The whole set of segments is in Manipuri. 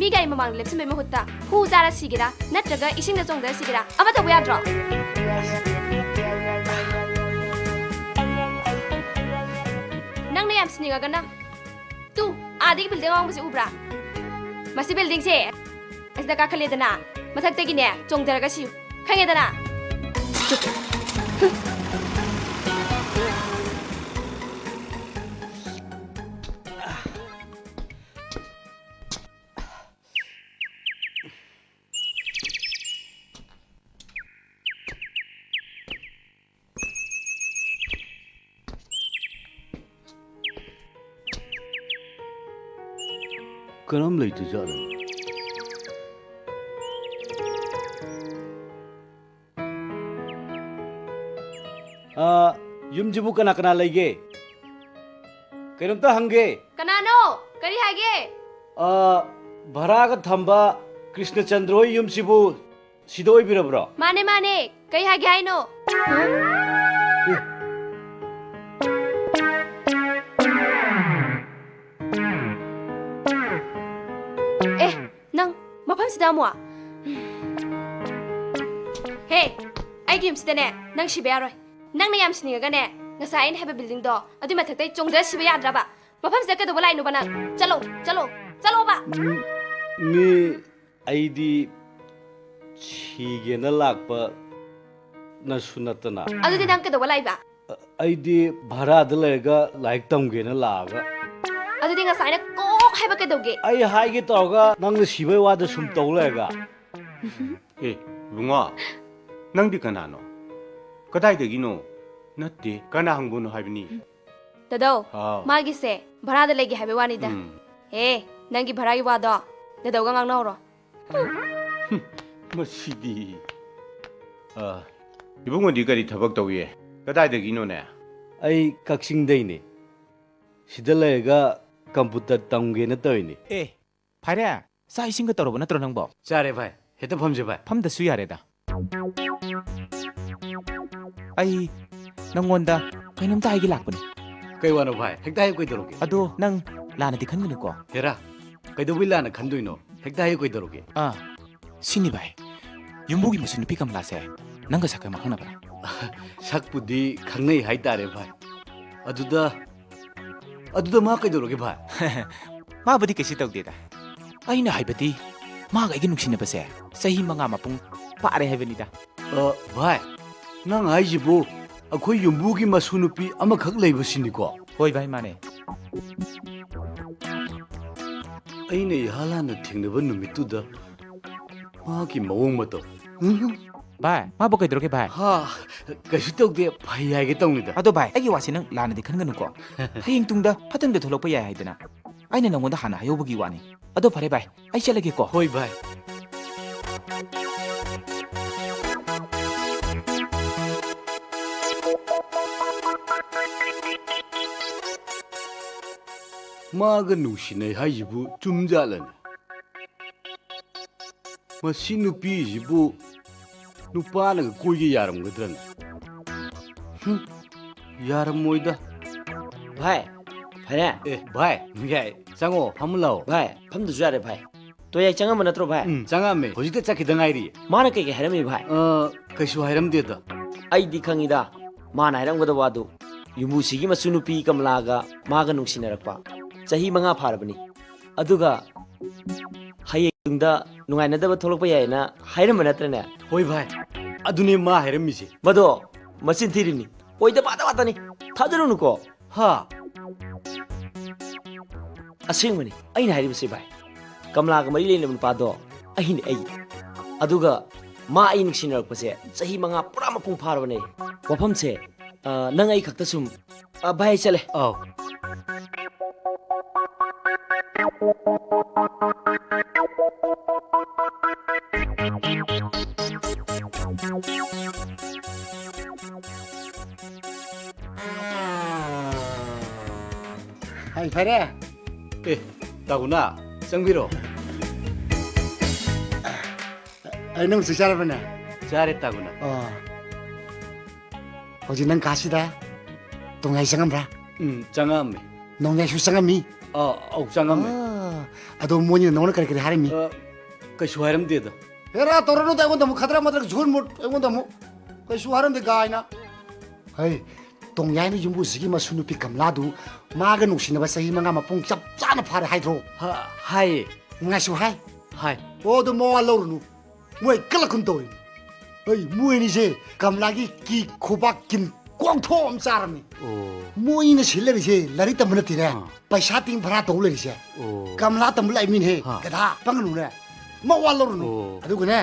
ꯃꯤ ꯒꯥꯔꯤ ꯃꯃꯥꯡꯗ ꯂꯦꯞꯁꯤꯟꯕꯩ ꯃꯍꯨꯠꯇ ꯍꯨ ꯆꯥꯔ ꯁꯤꯒꯦꯔꯥ ꯅꯠꯇ꯭ꯔꯒ ꯏꯁꯤꯡꯗ ꯆꯣꯡꯗꯔ ꯁꯤꯒꯦꯔꯥ ꯑꯃ ꯇꯧꯕ ꯌꯥꯗ꯭ꯔꯣ? ꯅꯪꯅ ꯌꯥꯝ ꯁꯤꯅꯤꯡꯉꯒꯅ ꯇꯨ ꯑꯥꯗꯒꯤ ꯕꯤꯜꯗꯤꯡ ꯑꯋꯥꯡꯕꯁꯦ ꯎꯕ꯭ꯔꯥ? ꯃꯁꯤ ꯕꯤꯜꯗꯤꯡꯁꯦ ꯑꯁꯤꯗ ꯀꯥꯈꯠꯂꯦꯗꯅ ꯃꯊꯛꯇꯒꯤꯅꯦ ꯆꯣꯡꯊꯔꯒ ꯁꯤꯌꯨ ꯈꯪꯉꯦꯗꯅ? 그럼 레이트지 않아. ꯌꯨꯝꯁꯤꯕꯨ ꯀꯅꯥ ꯀꯅꯥ ꯂꯩꯒꯦ? ꯀꯩꯅꯣꯝꯇ ꯍꯪꯒꯦ. ꯀꯅꯥꯅꯣ? ꯀꯔꯤ ꯍꯥꯏꯒꯦ? ꯚꯔꯥꯒ ꯊꯝꯕ ꯀ꯭ꯔꯤꯁꯅꯆꯟꯗ꯭ꯔ ꯍꯣꯏ ꯌꯨꯝꯁꯤꯕꯨ ꯁꯤꯗ ꯑꯣꯏꯕꯤꯔꯕ꯭ꯔꯣ? ꯃꯥꯅꯦ ꯃꯥꯅꯦ. ꯀꯩ ꯍꯥꯏꯒꯦ ꯍꯥꯏꯅꯣ? ꯅꯪ ꯃꯐꯝꯁꯤꯗ ꯑꯃꯨꯛ ꯍꯦ ꯑꯩꯒꯤ ꯌꯨꯝꯁꯤꯗꯅꯦ ꯅꯪ ꯁꯤꯕ ꯌꯥꯔꯣꯏ. ꯅꯪꯅ ꯌꯥꯝ ꯁꯤꯅꯤꯡꯉꯒꯅꯦ ꯉꯁꯥꯏ ꯑꯩꯅ ꯍꯥꯏꯕ ꯕꯤꯜꯗꯤꯡꯗꯣ ꯑꯗꯨꯏ ꯃꯊꯛꯇꯩ ꯆꯣꯡꯗꯔ ꯁꯤꯕ ꯌꯥꯗ꯭ꯔꯕ? ꯃꯐꯝꯁꯤꯗ ꯀꯩꯗꯧꯕ ꯂꯥꯛꯏꯅꯣꯕ ꯅꯪ? ꯆꯠꯂꯣ ꯆꯠꯂꯣ ꯆꯠꯂꯣꯕ. ꯃꯤ ꯑꯩꯗꯤ ꯁꯤꯒꯦꯅ ꯂꯥꯛꯄ ꯅꯁꯨ ꯅꯠꯇꯅ. ꯑꯗꯨꯗꯤ ꯅꯪ ꯀꯩꯗꯧꯕ ꯂꯥꯛꯏꯕ? ꯑꯩꯗꯤ ꯚꯔꯥꯗ ꯂꯩꯔꯒ ꯂꯥꯏꯔꯤꯛ ꯇꯝꯒꯦꯅ ꯂꯥꯛꯑꯒ. ꯑꯗꯨꯗꯤ ꯉꯁꯥꯏꯅ ꯀꯣꯛ ꯍꯥꯏꯕ ꯀꯩꯗꯧꯒꯦ? ꯑꯩ ꯍꯥꯏꯒꯦ ꯇꯧꯔꯒ ꯅꯪꯅ ꯁꯤꯕꯩ ꯋꯥꯗ ꯁꯨꯝ ꯇꯧ ꯂꯩꯔꯒ. ꯏꯕꯨꯡꯉꯣ ꯅꯪꯗꯤ ꯀꯅꯥꯅꯣ? ꯀꯗꯥꯏꯗꯒꯤꯅꯣ? ꯅꯠꯇꯦ ꯀꯅꯥ ꯍꯪꯕꯅꯣ ꯍꯥꯏꯕꯅꯤ. ꯗꯗꯧ ꯃꯥꯒꯤꯁꯦ ꯚꯔꯥꯗ ꯂꯩꯒꯦ ꯍꯥꯏꯕꯩ ꯋꯥꯅꯤꯗ. ꯅꯪꯒꯤ ꯚꯔꯥꯒꯤ ꯋꯥꯗꯣ ꯗꯗꯧꯒ ꯉꯥꯡꯅꯧꯔꯣ. ꯃꯁꯤꯗꯤ 이봉원이 그리 더벅 더위에 그다이득이노네. ꯑꯩ ꯀꯛꯆꯤꯡꯗꯩꯅꯤ. ꯁꯤꯗ ꯂꯩꯔꯒ ꯀꯝꯄꯨꯇꯔ ꯇꯝꯒꯦꯅ ꯇꯧꯔꯤꯅꯤ. ꯐꯔꯦ ꯆꯥꯛ ꯏꯁꯤꯡꯒ ꯇꯧꯔꯕ ꯅꯠꯇ꯭ꯔꯣ ꯅꯪꯕꯣ? ꯆꯥꯔꯦ ꯚꯥꯏ. ꯍꯦꯛꯇ ꯐꯝꯁꯦ ꯚꯥꯏ. ꯐꯝꯗꯁꯨ ꯌꯥꯔꯦꯗ. ꯑꯩ ꯅꯪꯉꯣꯟꯗ ꯀꯩꯅꯣꯝꯇ ꯍꯥꯏꯒꯦ ꯂꯥꯛꯄꯅꯦ. ꯀꯩ ꯋꯥꯅꯣ ꯚꯥꯏ? ꯍꯦꯛꯇ ꯍꯥꯏꯌꯨ ꯀꯩꯗꯧꯔꯒꯦ? ꯑꯗꯣ ꯅꯪ ꯂꯥꯟꯅꯗꯤ ꯈꯟꯒꯅꯨꯀꯣ. ꯍꯦꯔꯥ ꯀꯩꯗꯧꯕꯩ ꯂꯥꯟꯅ ꯈꯟꯗꯣꯏꯅꯣ? ꯍꯦꯛꯇ ꯍꯥꯏꯌꯨ ꯀꯩꯗꯧꯔꯒꯦ? ꯁꯤꯅꯤ ꯚꯥꯏ. ꯌꯨꯝꯕꯨꯒꯤ ꯃꯁꯨ ꯅꯨꯄꯤ ꯀꯃꯂꯥꯁꯦ ꯅꯪꯒ ꯁꯛꯀ ꯈꯪꯅꯕ꯭ꯔꯥ? ꯁꯛꯄꯨꯗꯤ ꯈꯪꯅꯩ ꯍꯥꯏꯇꯥꯔꯦ ꯚꯥꯏ. ꯑꯗꯨꯗ ꯃꯥ ꯀꯩꯗꯧꯔꯒꯦ ꯚꯥꯏ? ꯃꯥꯕꯨꯗꯤ ꯀꯩꯁꯨ ꯇꯧꯗꯦꯗ. ꯑꯩꯅ ꯍꯥꯏꯕꯗꯤ ꯃꯥꯒ ꯑꯩꯒꯤ ꯅꯨꯡꯁꯤꯅꯕꯁꯦ ꯆꯍꯤ 5 ꯃꯄꯨꯡ ꯐꯥꯔꯦ ꯍꯥꯏꯕꯅꯤꯗ. ꯚꯥꯏ ꯅꯪ ꯍꯥꯏꯁꯤꯕꯨ ꯑꯩꯈꯣꯏ ꯌꯨꯝꯕꯨꯒꯤ ꯃꯁꯨ ꯅꯨꯄꯤ ꯑꯃꯈꯛ ꯂꯩꯕꯁꯤꯅꯤꯀꯣ? ꯍꯣꯏ ꯚꯥꯏ ꯃꯥꯅꯦ. ꯑꯩꯅ ꯏꯍꯥꯟ ꯍꯥꯟꯅ ꯊꯦꯡꯅꯕ ꯅꯨꯃꯤꯠꯇꯨꯗ ꯃꯥꯒꯤ ꯃꯑꯣꯡ ꯃꯇꯧ. ꯚꯥꯏ ꯃꯥꯕꯨ ꯀꯩꯗꯧꯔꯒꯦ ꯚꯥꯏ? ꯀꯩꯁꯨ ꯇꯧꯗꯦ ꯐꯩ ꯍꯥꯏꯒꯦ ꯇꯧꯅꯤꯗ. ꯑꯗꯣ ꯚꯥꯏ ꯑꯩꯒꯤ ꯋꯥꯁꯤ ꯅꯪ ꯂꯥꯟꯅꯗꯤ ꯈꯟꯒꯅꯨꯀꯣ. ꯍꯌꯦꯡ ꯇꯨꯡꯗ ꯐꯠꯇꯪꯗ ꯊꯣꯛꯂꯛꯄ ꯌꯥꯏ ꯍꯥꯏꯗꯅ ꯑꯩꯅ ꯅꯪꯉꯣꯟꯗ ꯍꯥꯟꯅ ꯍꯥꯏꯍꯧꯕꯒꯤ ꯋꯥꯅꯤ. ꯑꯗꯣ ꯐꯔꯦ ꯚꯥꯏ ꯑꯩ ꯆꯠꯂꯒꯦꯀꯣ. ꯍꯣꯏ ꯚꯥꯏ. 마가 누시네 하이지부 줌잘라네. 마시 누비지부 누빠는 고이게 야름 거든. 야름 뭐이다. भाई फरे भाई 미가이 장호 파물라오. भाई फम दुजारे भाई तो ये चंगा मन नत्रो भाई 장아메 호지때 짜키 덩아이리 माना के हेरमी भाई कशु हाइरमदेदा आई दिखंगिदा माना हेरमगदा वादु युमुसिगी मसुनुपी कमलागा मागा नुंगसिनरकपा चही 5 फारबनी अदुगा हयेंदा नुंगाइनदबा थोलकपा यायना हाइरम नत्रने होय भाई अदुने मा हाइरमिसे मदो मसिन थिरिनी ओइदा बादा बादानी थाजरुनुको हा असेंगमनी अइना हाइरिबसे भाई कमलागा मरी लेनब नुपादो अहिने अइ अदुगा मा अइ नुंगसिनरकपसे चही 5 पुरा मपुंग फारबने वफमसे नंग अइ खक्ता सुम भाई चले आओ हाय फरे तागुना चंगबिरो नंग सुचारबने चारे तागुना होजि नंग कासिदा तोंगाइ संगमब्रा चंगामे नोंगाइ सु संगमि औ चंगामे ꯑꯗꯣ ꯃꯣꯏꯅ ꯅꯉꯣꯟꯗ ꯀꯔꯤ ꯀꯔꯤ ꯍꯥꯏꯔꯝꯃꯤ ꯀꯩꯁꯨ ꯍꯥꯏꯔꯝꯗꯦꯗ ꯍꯦꯔꯥ ꯇꯧꯔꯅꯨꯗ ꯑꯩꯉꯣꯟꯗ ꯑꯃꯨꯛ ꯈꯗ꯭ꯔꯛ ꯃꯗ꯭ꯔꯛ झूठ मूठ ꯑꯩꯉꯣꯟꯗ ꯑꯃꯨꯛ ꯀꯩꯁꯨ ꯍꯥꯏꯔꯝꯗꯦ ꯒꯥꯏꯅ ꯍꯩ ꯇꯣꯡꯌꯥꯏꯅ ꯌꯨꯝꯕꯨꯁꯤꯒꯤ ꯃꯁꯨ ꯅꯨꯄꯤ ꯀꯃꯂꯥꯗꯨ ꯃꯥꯒ ꯅꯨꯡꯁꯤꯅꯕ ꯆꯍꯤ 5 ꯃꯄꯨꯡ ꯆꯞ ꯆꯥꯅ ꯐꯥꯔꯦ ꯍꯥꯏꯗ꯭ꯔꯣ ꯍꯥꯏꯌꯦ ꯉꯥꯏꯁꯨ ꯍꯥꯏ ꯍꯥꯏ ꯑꯣ ꯑꯗꯨ ꯃꯋꯥ ꯂꯧꯔꯨꯅꯨ ꯃꯣꯏ ꯀꯜꯂꯛꯀꯨꯝ ꯇꯧꯔꯤꯅꯤ ꯑꯩ ꯃꯣꯏꯅꯤꯁꯦ ꯀꯃꯂꯥꯒꯤ ꯀꯤ ꯈꯨꯕꯥꯛ ꯀꯤꯟ ꯀꯣꯡꯊꯣꯛ ꯑꯃ ꯆꯥꯔꯝꯅꯤ ꯃꯣꯏꯅ ꯁꯤꯜꯂꯔꯤꯁꯦ ꯂꯥꯏꯔꯤꯛ ꯇꯝꯕ ꯅꯠꯇꯦꯅꯦ ꯄꯩꯁꯥ ꯇꯤꯡ ꯚꯔꯥ ꯇꯧ ꯂꯩꯔꯤꯁꯦ ꯀꯃꯂꯥ ꯇꯝꯕ ꯂꯥꯛꯏꯃꯤꯅꯦ ꯒꯙꯥ ꯄꯪꯒꯅꯨꯅꯦ ꯃꯋꯥ ꯂꯧꯔꯨꯅꯨ ꯑꯗꯨꯒꯅꯦ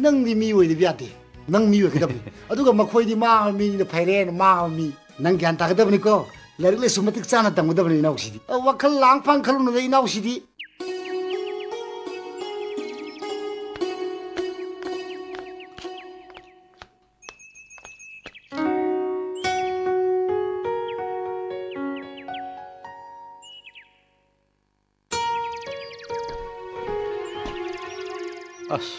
ꯅꯪꯗꯤ ꯃꯤ ꯑꯣꯏꯗꯕ ꯌꯥꯗꯦ ꯅꯪ ꯃꯤ ꯑꯣꯏꯒꯗꯕꯅꯤ ꯑꯗꯨꯒ ꯃꯈꯣꯏꯗꯤ ꯃꯥꯡꯉꯕ ꯃꯤꯅꯤꯅ ꯐꯩꯔꯦꯅ ꯃꯥꯡꯉꯕ ꯃꯤ ꯅꯪ ꯒ꯭ꯌꯥꯟ ꯇꯥꯒꯗꯕꯅꯤꯀꯣ ꯂꯥꯏꯔꯤꯛ ꯂꯥꯏꯁꯨ ꯃꯇꯤꯛ ꯆꯥꯅ ꯇꯝꯒꯗꯕꯅꯤ ꯏꯅꯥꯎꯁꯤꯗꯤ ꯋꯥꯈꯜ ꯂꯥꯡ ꯐꯥꯡ ꯈꯜꯂꯨꯅꯨꯗ ꯏꯅꯥꯎꯁꯤꯗꯤ ꯑꯁ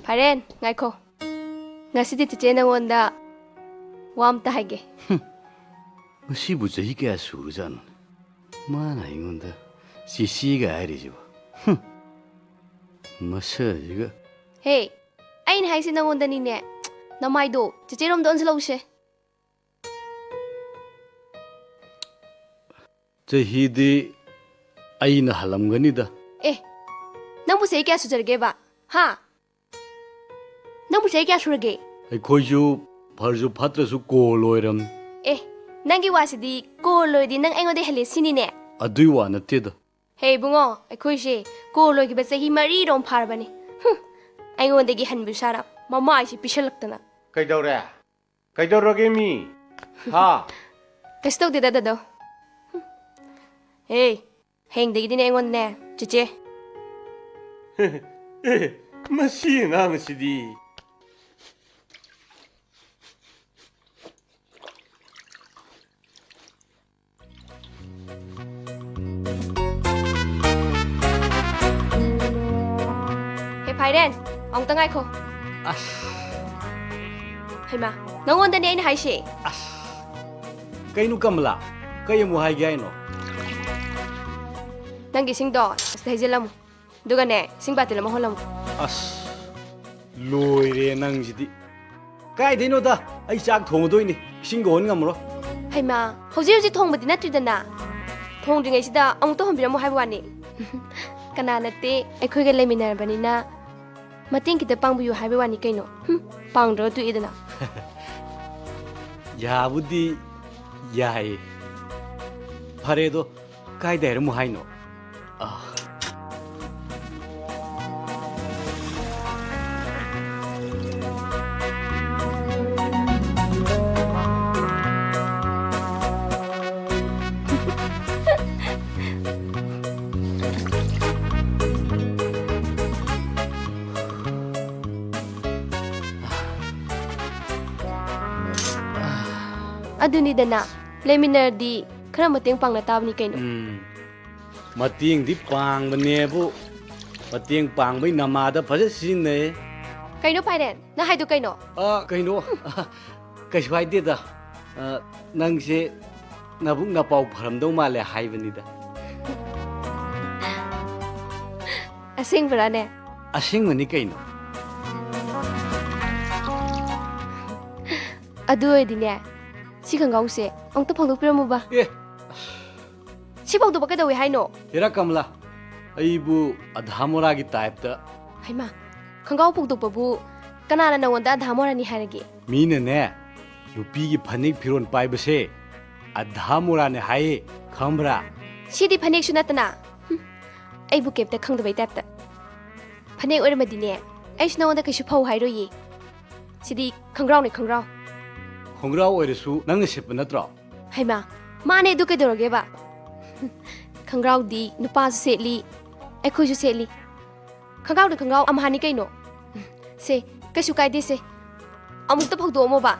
ꯐꯔꯦꯟ ꯉꯥꯏꯈꯣ ꯉꯁꯤꯗꯤ ꯆꯤꯆꯦ ꯅꯉꯣꯟꯗ ꯋꯥ ꯑꯝꯇ ꯍꯥꯏꯒꯦ ꯃꯁꯤꯕꯨ ꯆꯍꯤ ꯀꯌꯥ ꯁꯨꯔꯖꯥꯠꯅꯣ ꯃꯥꯅ ꯑꯩꯉꯣꯟꯗ ꯆꯤꯆꯦꯒ ꯍꯥꯏꯔꯤꯁꯤꯕꯨ ꯃꯁꯛꯁꯤꯒ ꯍꯦ ꯑꯩꯅ ꯍꯥꯏꯁꯤ ꯅꯉꯣꯟꯗꯅꯤꯅꯦ ꯅꯃꯥꯏꯗꯣ ꯆꯤꯆꯦꯔꯣꯝꯗ ꯑꯣꯟꯁꯤꯜꯂꯧꯁꯦ ꯆꯍꯤꯗꯤ ꯑꯩꯅ ꯍꯜꯂꯝꯒꯅꯤꯗ ꯑꯦ ꯅꯪꯕꯨ ꯆꯍꯤ ꯀꯌꯥ ꯁꯨꯖꯔꯒꯦꯕ ꯍꯥ ꯅꯪꯕꯨ ꯆꯍꯤ ꯀꯌꯥ ꯁꯨꯔꯒꯦ ꯑꯩꯈꯣꯏꯁꯨ ꯐꯔꯁꯨ ꯐꯠꯇ꯭ꯔꯁꯨ ꯀꯣꯜ ꯑꯣꯏꯔꯝꯅꯤ ꯑꯦ ꯅꯪꯒꯤ ꯋꯥꯁꯤꯗꯤ ꯀꯣꯜ ꯂꯣꯏꯗꯤ ꯅꯪ ꯑꯩꯉꯣꯟꯗ ꯍꯦꯜꯂꯦ ꯁꯤꯅꯤꯅꯦ ꯑꯗꯨꯏ ꯋꯥ ꯅꯠꯇꯦꯗ ꯍꯦ ꯏꯕꯨꯡꯉꯣ ꯑꯩꯈꯣꯏꯁꯦ ꯀꯣꯜ ꯂꯣꯏꯈꯤꯕ ꯆꯍꯤ 4 ꯐꯥꯔꯕꯅꯤ ꯑꯩꯉꯣꯟꯗꯒꯤ ꯍꯟꯕꯨ ꯁꯥꯔ ꯃꯃꯥꯏꯁꯤ ꯄꯤꯁꯜꯂꯛꯇꯅ ꯀꯩꯗꯧꯔꯦ ꯀꯩꯗꯧꯔꯒꯦ ꯃꯤ ꯍꯥ ꯀꯩꯁꯨ ꯇꯧꯗꯦꯗ ꯗꯗꯣ ꯍꯦ ꯍꯌꯦꯡꯗꯒꯤꯗꯤꯅꯦ ꯑꯩꯉꯣꯟꯗꯅꯦ ꯆꯤꯆꯦ ꯃꯁꯤ ꯑꯉꯥꯡꯁꯤꯗꯤ ꯍꯦ ꯐꯥꯏꯔꯦꯟ ꯑꯃꯨꯛꯇ ꯉꯥꯏꯈꯣ ꯑꯁ ꯍꯩꯃꯥ ꯅꯪꯉꯣꯟꯗꯅꯦ ꯑꯩꯅ ꯍꯥꯏꯁꯦ ꯑꯁ ꯀꯩꯅꯣ ꯀꯃꯂꯥ ꯀꯩ ꯑꯃꯨꯛ ꯍꯥꯏꯒꯦ ꯍꯥꯏꯅꯣ ꯅꯪꯒꯤ ꯏꯁꯤꯡꯗꯣ ꯑꯁꯤꯗ ꯍꯩꯖꯤꯜꯂꯝꯃꯨ ꯑꯗꯨꯒꯅꯦ ꯏꯁꯤꯡ ꯕꯥꯇꯤꯜ ꯑꯃ ꯍꯣꯜꯂꯝꯃꯨ ꯑꯁ ꯂꯣꯏꯔꯦ ꯅꯪꯁꯤꯗꯤ ꯀꯥꯏꯗꯩꯅꯣꯗ ꯑꯩ ꯆꯥꯛ ꯊꯣꯡꯉꯗꯣꯏꯅꯤ ꯏꯁꯤꯡꯒ ꯍꯣꯟ ꯉꯝꯃꯔꯣꯏ ꯍꯩꯃꯥ ꯍꯧꯖꯤꯛ ꯊꯣꯡꯕꯗꯤ ꯅꯠꯇ꯭ꯔꯤꯗꯅ ꯊꯣꯡꯗ꯭ꯔꯤꯉꯩꯁꯤꯗ ꯑꯃꯨꯛꯇ ꯍꯣꯟꯕꯤꯔꯝꯃꯨ ꯍꯥꯏꯕ ꯋꯥꯅꯤ ꯀꯅꯥ ꯅꯠꯇꯦ ꯑꯩꯈꯣꯏꯒ ꯂꯩꯃꯤꯟꯅꯔꯕꯅꯤꯅ ꯃꯇꯦꯡ ꯈꯤꯇ ꯄꯥꯡꯕꯤꯌꯨ ꯍꯥꯏꯕ ꯋꯥꯅꯤ ꯀꯩꯅꯣ ꯄꯥꯡꯗ꯭ꯔꯒ ꯇꯣꯛꯏꯗꯅ ꯌꯥꯕꯨꯗꯤ ꯌꯥꯏ ꯐꯔꯦꯗꯣ ꯀꯥꯏꯗ ꯍꯥꯏꯔꯝꯃꯨ ꯍꯥꯏꯅꯣ ꯑꯗꯨꯅꯤꯗꯅ ꯂꯩꯃꯤꯟꯅꯔꯗꯤ ꯈꯔ ꯃꯇꯦꯡ ꯄꯥꯡꯅ ꯇꯥꯕꯅꯤ ꯀꯩꯅꯣ ꯃꯇꯦꯡꯗꯤ ꯄꯥꯡꯕꯅꯦꯕꯨ ꯃꯇꯦꯡ ꯄꯥꯡꯕꯩ ꯅꯃꯥꯗ ꯐꯖ ꯁꯤꯖꯤꯟꯅꯩ ꯀꯩꯅꯣ ꯄꯥꯏꯔꯦꯟ ꯅꯪ ꯍꯥꯏꯗꯣ ꯀꯩꯅꯣ ꯀꯩꯅꯣ ꯀꯩꯁꯨ ꯍꯥꯏꯗꯦꯗ ꯅꯪꯁꯦ ꯅꯕꯨꯛ ꯅꯄꯥꯎ ꯐꯔꯝꯗꯧ ꯃꯥꯜꯂꯦ ꯍꯥꯏꯕꯅꯤꯗ ꯑꯁꯦꯡꯕꯔꯥꯅꯦ ꯑꯁꯦꯡꯕꯅꯤ ꯀꯩꯅꯣ ꯑꯗꯨ ꯑꯣꯏꯔꯗꯤꯅꯦ ꯁꯤ ꯈꯣꯡꯒ꯭ꯔꯥꯎꯁꯦ ꯑꯃꯨꯛꯇ ꯐꯣꯡꯗꯣꯛꯄꯤꯔꯝꯃꯨꯕ ꯑꯦ ꯁꯤ ꯐꯧꯗꯣꯛꯄ ꯀꯩꯗꯧꯋꯦ ꯍꯥꯏꯅꯣ ꯍꯦꯔꯥ ꯀꯃꯂꯥ ꯑꯩꯕꯨ ꯑꯙꯥ ꯃꯣꯔꯥꯒꯤ ꯇꯥꯏꯞꯇ ꯍꯩꯃꯥ ꯈꯣꯡꯒ꯭ꯔꯥꯎ ꯐꯧꯗꯣꯛꯄꯕꯨ ꯀꯅꯥꯅ ꯅꯉꯣꯟꯗ ꯑꯙꯥ ꯃꯣꯔꯥꯅꯤ ꯍꯥꯏꯔꯒꯦ ꯃꯤꯅꯅꯦ ꯅꯨꯄꯤꯒꯤ ꯐꯅꯦꯛ ꯐꯤꯔꯣꯜ ꯄꯥꯏꯕꯁꯦ ꯑꯙꯥ ꯃꯣꯔꯥꯅꯦ ꯍꯥꯏꯌꯦ ꯈꯪꯕ꯭ꯔꯥ ꯁꯤꯗꯤ ꯐꯅꯦꯛꯁꯨ ꯅꯠꯇꯅ ꯑꯩꯕꯨ ꯀꯩꯝꯇ ꯈꯪꯗꯕꯩ ꯇꯥꯏꯞꯇ ꯐꯅꯦꯛ ꯑꯣꯏꯔꯝꯃꯗꯤꯅꯦ ꯑꯩꯁꯨ ꯅꯉꯣꯟꯗ ꯀꯩꯁꯨ ꯐꯧ ꯍꯥꯏꯔꯣꯏꯌꯦ ꯁꯤꯗꯤ ꯈꯣꯡꯒ꯭ꯔꯥꯎꯅꯦ ꯈꯣꯡꯒ꯭ꯔꯥꯎ ꯈꯣꯡꯒ꯭ꯔꯥꯎ ꯑꯣꯏꯔꯁꯨ ꯅꯪꯅ ꯁꯦꯠꯄ ꯅꯠꯇ꯭ꯔꯣ ꯍꯩꯃꯥ ꯃꯥꯅꯦ ꯑꯗꯨ ꯀꯩꯗꯧꯔꯒꯦꯕ ꯈꯣꯡꯒ꯭ꯔꯥꯎꯗꯤ ꯅꯨꯄꯥꯁꯨ ꯁꯦꯠꯂꯤ ꯑꯩꯈꯣꯏꯁꯨ ꯁꯦꯠꯂꯤ ꯈꯣꯡꯒ꯭ꯔꯥꯎꯗ ꯈꯣꯡꯒ꯭ꯔꯥꯎ ꯑꯃꯍꯥꯅꯤ ꯀꯩꯅꯣ ꯁꯦ ꯀꯩꯁꯨ ꯀꯥꯏꯗꯦ ꯁꯦ ꯑꯃꯨꯛꯇ ꯐꯧꯗꯣꯛꯑꯝꯃꯣꯕ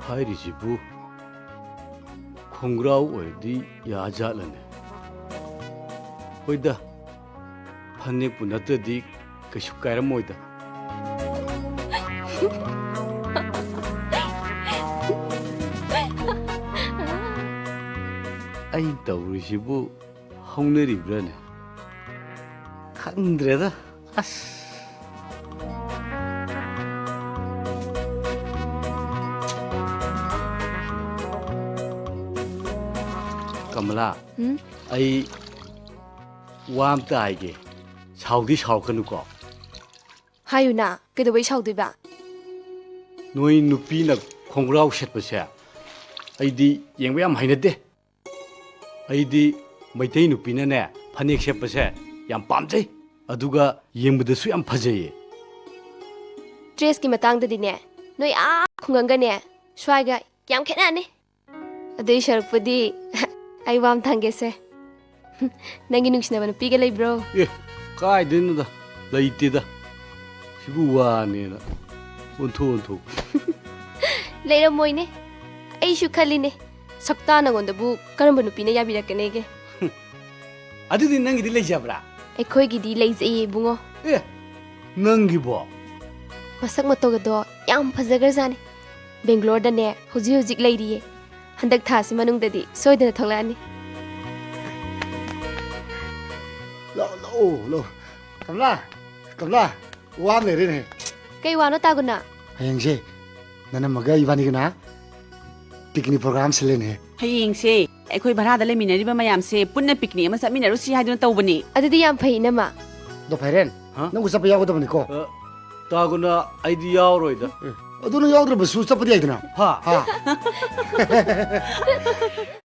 ꯍꯥꯏꯔꯤꯁꯤꯕꯨ ꯈꯣꯡꯒ꯭ꯔꯥꯎ ꯑꯣꯏꯔꯗꯤ ꯌꯥꯖꯥꯠꯂꯅꯦ ꯍꯣꯏꯗ ꯐꯅꯦꯛꯄꯨ ꯅꯠꯇ꯭ꯔꯗꯤ ꯀꯩꯁꯨ ꯀꯥꯏꯔꯝꯃꯣꯏꯗ ꯑꯩ ꯇꯧꯔꯤꯁꯤꯕꯨ ꯍꯧꯅꯔꯤꯕ꯭ꯔꯥꯅꯦ ꯈꯪꯗ꯭ꯔꯦꯗ ꯑꯁ Kamala ꯑꯩ ꯋꯥ ꯑꯝꯇ ꯍꯥꯏꯒꯦ ꯁꯥꯎꯗꯤ ꯁꯥꯎꯔꯛꯀꯅꯨꯀꯣ ꯍꯥꯏꯌꯨꯅ ꯀꯩꯗꯧꯕꯩ ꯁꯥꯎꯗꯣꯏꯕ ꯅꯣꯏ ꯅꯨꯄꯤꯅ ꯈꯣꯡꯒ꯭ꯔꯥꯎ ꯁꯦꯠꯄꯁꯦ ꯑꯩꯗꯤ ꯌꯦꯡꯕ ꯌꯥꯝ ꯍꯩꯅꯗꯦ ꯑꯩꯗꯤ ꯃꯩꯇꯩ ꯅꯨꯄꯤꯅꯅꯦ ꯐꯅꯦꯛ ꯁꯦꯠꯄꯁꯦ ꯌꯥꯝ ꯄꯥꯝꯖꯩ ꯑꯗꯨꯒ ꯌꯦꯡꯕꯗꯁꯨ ꯌꯥꯝ ꯐꯖꯩꯌꯦ ꯗ꯭ꯔꯦꯁꯀꯤ ꯃꯇꯥꯡꯗꯗꯤꯅꯦ ꯅꯣꯏ ꯈꯨꯡꯒꯪꯒꯅꯦ ꯁ꯭ꯋꯥꯏꯒ ꯌꯥꯝ ꯈꯦꯠꯅꯅꯤ ꯑꯗꯨꯏ ꯁꯔꯨꯛꯄꯨꯗꯤ ꯑꯩ ꯋꯥ ꯑꯃ ꯊꯪꯒꯦꯁꯦ ꯅꯪꯒꯤ ꯅꯨꯡꯁꯤꯅꯕ ꯅꯨꯄꯤꯒ ꯂꯩꯕ꯭ꯔꯣ ꯑꯦ ꯀꯥꯏꯗꯩꯅꯣꯗ ꯂꯩꯇꯦꯗ ꯁꯤꯕꯨ ꯋꯥꯅꯦꯅ ꯑꯣꯟꯊꯣꯛ ꯂꯩꯔꯝꯃꯣꯏꯅꯦ ꯑꯩꯁꯨ ꯈꯜꯂꯤꯅꯦ ꯁꯛꯇꯥ ꯅꯉꯣꯟꯗꯕꯨ ꯀꯔꯝꯕ ꯅꯨꯄꯤꯅ ꯌꯥꯕꯤꯔꯛꯀꯅꯦꯒꯦ ꯑꯗꯨꯗꯤ ꯅꯪꯒꯤꯗꯤ ꯂꯩꯖꯕ꯭ꯔꯥ ꯑꯩꯈꯣꯏꯒꯤꯗꯤ ꯂꯩꯖꯩꯌꯦ ꯏꯕꯨꯡꯉꯣ ꯑꯦ ꯅꯪꯒꯤꯕꯣ ꯃꯁꯛ ꯃꯇꯧꯒꯗꯣ ꯌꯥꯝ ꯐꯖꯈ꯭ꯔꯖꯥꯠꯅꯤ ꯕꯦꯡꯒ꯭ꯂꯣꯔꯗꯅꯦ ꯍꯧꯖꯤꯛ ꯂꯩꯔꯤꯌꯦ ꯍꯟꯗꯛ ꯊꯥꯁꯤ ꯃꯅꯨꯡꯗꯗꯤ ꯁꯣꯏꯗꯅ ꯊꯣꯛꯂꯛꯑꯅꯤ ꯂꯥꯛꯑꯣ Kamala ꯋꯥ ꯑꯃ ꯂꯩꯔꯦꯅꯦ ꯀꯩ ꯋꯥꯅꯣ ꯇꯥꯒꯨꯅ ꯍꯌꯦꯡꯁꯦ ꯅꯅꯝꯃꯒ ꯏꯕꯥꯅꯤꯒꯅ ꯄꯤꯛꯅꯤꯛ ꯄ꯭ꯔꯣꯒ꯭ꯔꯥꯝ ꯁꯤꯜꯂꯦꯅꯦ ꯍꯌꯦꯡꯁꯦ ꯑꯩꯈꯣꯏ ꯚꯔꯥꯗ ꯂꯩꯃꯤꯟꯅꯔꯤꯕ ꯃꯌꯥꯝꯁꯦ ꯄꯨꯟꯅ ꯄꯤꯛꯅꯤꯛ ꯑꯃ ꯆꯠꯃꯤꯟꯅꯔꯨꯁꯤ ꯍꯥꯏꯗꯨꯅ ꯇꯧꯕꯅꯤ ꯑꯗꯨꯗꯤ ꯌꯥꯝ ꯐꯩ ꯏꯅꯝꯃ ꯑꯗꯣ ꯐꯩꯔꯦꯟ ꯍꯥ? ꯅꯪꯕꯨ ꯆꯠꯄ ꯌꯥꯎꯒꯗꯕꯅꯤꯀꯣ ꯇꯥꯒꯨꯅ ꯑꯩꯗꯤ ꯌꯥꯎꯔꯣꯏꯗ ꯑꯗꯨꯅ ꯌꯥꯎꯗ꯭ꯔꯕꯁꯨ ꯆꯠꯄꯗꯤ ꯌꯥꯏꯗꯅ ꯍꯥ ꯍꯥ